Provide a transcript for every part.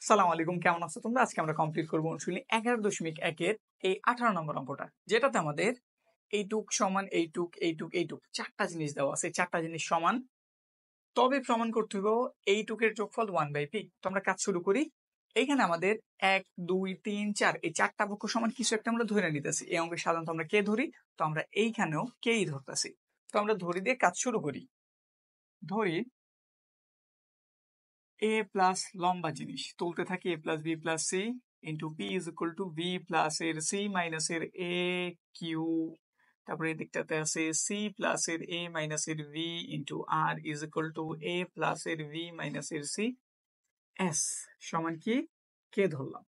সালাম আলাইকুম, কেমন আছো তোমরা? আজকে আমরা কমপ্লিট করবো অনুশীলনী 11.1 এই 18 নম্বর অঙ্কটা, যেটাতে আমাদের এইটুক সমান এইটুক এইটুক এইটুক চারটা জিনিস দেওয়া আছে। চারটা জিনিস সমান, তবে প্রমাণ করতে হবে এইটুকের যোগফল 1/p। তো আমরা কাজ শুরু করি। এইখানে আমাদের 1 2 3 4 এই চারটা পক্ষ সমান কিছু একটা আমরা ধরে নিতেছি। এই অঙ্কে সাধারণত আমরা কে ধরি, তো আমরা এইখানেও কেই ধরতেছি। তো আমরা ধরি দিয়ে কাজ শুরু করি। ধরি a প্লাস লম্বা জিনিস তুলতে থাকি, a plus B plus C into P is equal to V plus এর সি মাইনাস এর এ কিউ। তারপরে এই দিকটাতে আছে সি প্লাস এর এ মাইনাস এর V into R is equal to A plus এর ভি মাইনাস এর সি এস সমান কি কে ধরলাম।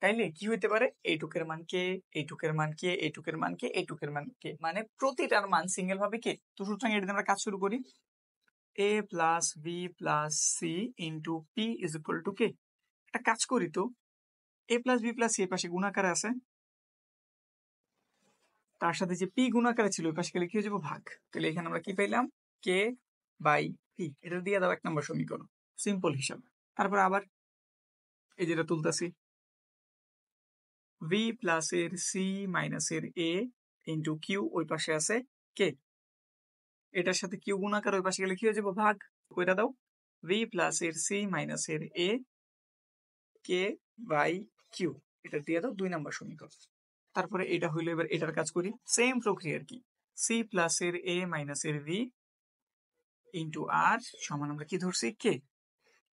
তাইলে কি হইতে পারে? এইটুকের মান কে, এইটুকের মান কে, এইটুকের মান কে, এইটুকের মান কে, মানে প্রতিটার মান সিঙ্গেল ভাবে কে। তো সুতরাং এটা আমরা কাজ শুরু করি। a plus B plus C into P is equal to k. একটা কাজ করি তো, a plus B plus c এর পাশে গুণাকারে আছে, তার সাথে যে পি গুণাকারে ছিল ওই পাশে গেলে কি হয়ে যাবো ভাগ। তাহলে এখানে আমরা কি পাইলাম? কে বাই পি। এটা দিয়ে দাও 1 নম্বর সমীকরণ, সিম্পল হিসাব। তারপর আবার এই যেটা তুলতেছি, ভি প্লাস এর সি মাইনাস এর এ ইন্টু কিউ, ওই পাশে আছে কে, এটার সাথে কিউ গুণাকার ওই পাশে গেলে কি হয়ে যাবো ভাগ। কইটা দাও, ভি প্লাস এর সি মাইনাস এর এ কে বাই কিউ, এটা দিয়ে দাও 2 নম্বর সমীকরণ। তারপরে এটা হইলো, এবার এটার কাজ করি, সেম প্রক্রিয়া আর কি। সি প্লাস এর এ মাইনাস এর ভি ইন্টু আর সমান আমরা কি ধরছি কে।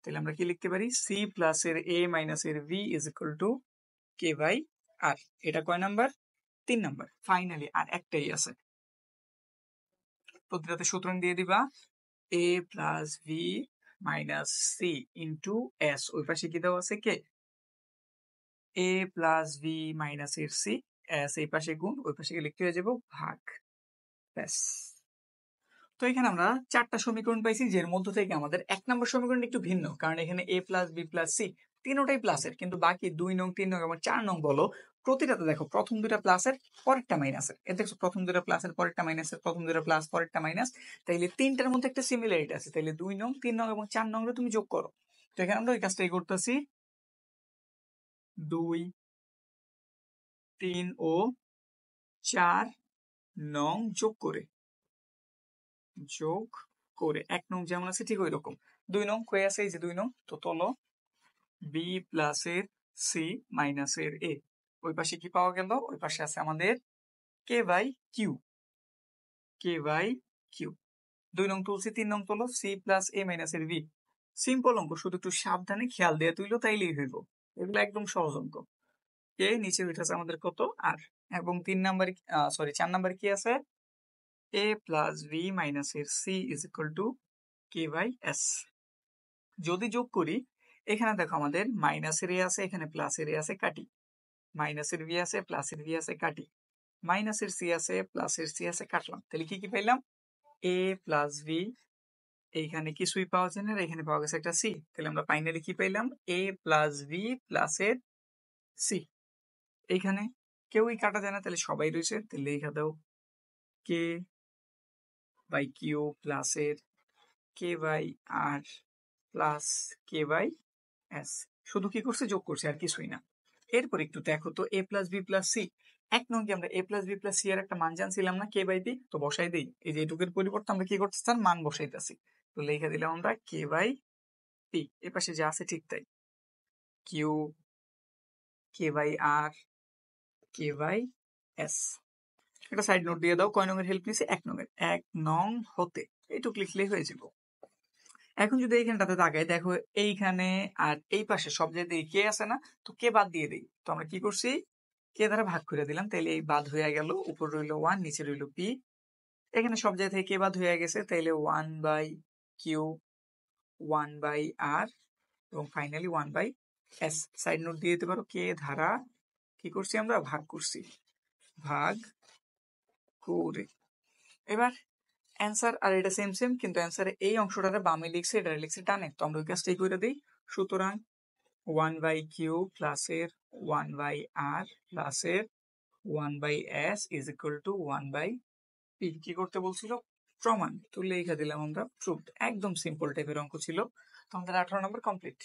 তাহলে আমরা কি লিখতে পারি? সি প্লাস এর এ মাইনাস এর v is equal to K by r. এটা কয় নাম্বার? 3 নাম্বার। ফাইনালি আর একটাই আছে, প্রতিটাতে সূত্র দিয়ে দিবা a plus v minus c into s, ওই পাশে কি দেওয়া আছে k, a plus v minus এর সি এস, এই পাশে গুণ ওই পাশে গিয়ে লিখতে হয়ে যাবো ভাগ, ব্যাস। তো এখানে আমরা চারটা সমীকরণ পাইছি, যার মধ্য থেকে আমাদের 1 নম্বর সমীকরণ একটু ভিন্ন, কারণ এখানে a plus B plus c তিনোটাই প্লাসের, কিন্তু বাকি 2 নং 3 নং এবং 4 নং বলো প্রতিটাতে দেখো প্রথম দুইটা প্লাসের পরেরটা মাইনাসের। এ দেখছো প্রথম দুইটা প্লাসের পরেরটা মাইনাসের, প্রথম দুইটা প্লাস পরেরটা মাইনাস। তাইলে তিনটার মধ্যে একটা সিমিলারিটি আছে, তাইলে 2 নং 3 নং এবং 4 নং তুমি যোগ করো। তো এখানে আমরা ওই কাজটাই করতেছি, 2 3 ও 4 নং যোগ করে 1 নং যেমন আছে ঠিক ওই রকম 2 নং কয়ে আছে, এই যে 2 নং, তো তলো বি প্লাস এর সি মাইনাস এর এ, ওই পাশে কি পাওয়া গেল? ওই পাশে আছে আমাদের k by q, K by q. 2 নং তুলছি, 3 নং তোলো সি প্লাস এ মাইনাস এর ভি। সিম্পল অঙ্ক, শুধু একটু সাবধানে খেয়াল দিয়ে তুইলো তাইলেই হইব। এগুলো একদম সহজ অঙ্ক। কে নিচে উঠেছে আমাদের কত আর, এবং 3 নাম্বার সরি 4 নাম্বার কি আছে? a প্লাস বি মাইনাস এর C is equal to K by S. যদি যোগ করি, এখানে দেখো আমাদের মাইনাসের এ আছে, এখানে প্লাসের এ আছে, কাটি। মাইনাসের ভি আছে, প্লাসের ভি আছে, কাটি। মাইনাসের সি আছে, প্লাসের সি আছে, কাটলাম। তাহলে কি কি পাইলাম? এ প্লাস ভি, এইখানে কিছুই পাওয়া যায় না, এখানে পাওয়া গেছে একটা সি। তাহলে আমরা ফাইনালি কি পাইলাম? এ প্লাস ভি প্লাসের সি। এইখানে কেউই কাটা যায় না, তাহলে সবাই রয়েছে। তাহলে লেখা দাও কে বাই কিউ প্লাসের k by r plus k by s. শুধু কি করছে? যোগ করছে, আর কিছুই না। এরপর একটু দেখো তো, এ প্লাস বি প্লাস সি, 1 নং কি আমরা এ প্লাস বি প্লাস সি এর একটা মান জানছিলাম না, কে বাই পি। তো বসাই দিই, এই যে এটুকের পরিবর্তে আমরা কি করতেছি? মান বসাইতেছি। তো লিখে দিলাম আমরা কে বাই পি, এ পাশে যা আছে ঠিক তাই, Q K by R K by S. একটা সাইড নোট দিয়ে দাও, কয় নং এর হেল্প নিছি? 1 নং এর। 1 নং হতে এইটুক লিখলেই হয়ে যাব। এখন যদি এইখানটাতে তাকাই, দেখো এইখানে আর এই পাশে সব জায়গায় কে আছে না, তো কে বাদ দিয়ে দিই। তো আমরা কি করছি? কে দ্বারা ভাগ করে দিলাম, তাইলে এই বাদ হয়ে গেল, উপর রইল 1, নিচে রইল পি। এখানে সব জায়গা থেকে কে বাদ হয়ে গেছে, তাইলে 1 বাই কিউ, 1 বাই আর এবং finally 1 by S. Side note দিয়ে দিতে পারো, কে ধারা কি করছি আমরা? ভাগ করছি, ভাগ করে। এবার অ্যান্সার আর এটা সেম সেম, কিন্তু অ্যান্সারে এই অংশটাতে বামে লিখছে, এটা লিখছে ডানে। তো আমরা ওই কাজটাই করে দিই। সুতরাং 1 বাই কিউ প্লাসের 1 বাই আর প্লাসের 1 by S is equal to 1 by P. কি করতে বলছিল? প্রমাণ। তো লিখে দিলাম আমরা প্রুফড। একদম সিম্পল টাইপের অঙ্ক ছিল। তো আমাদের 18 নম্বর কমপ্লিট।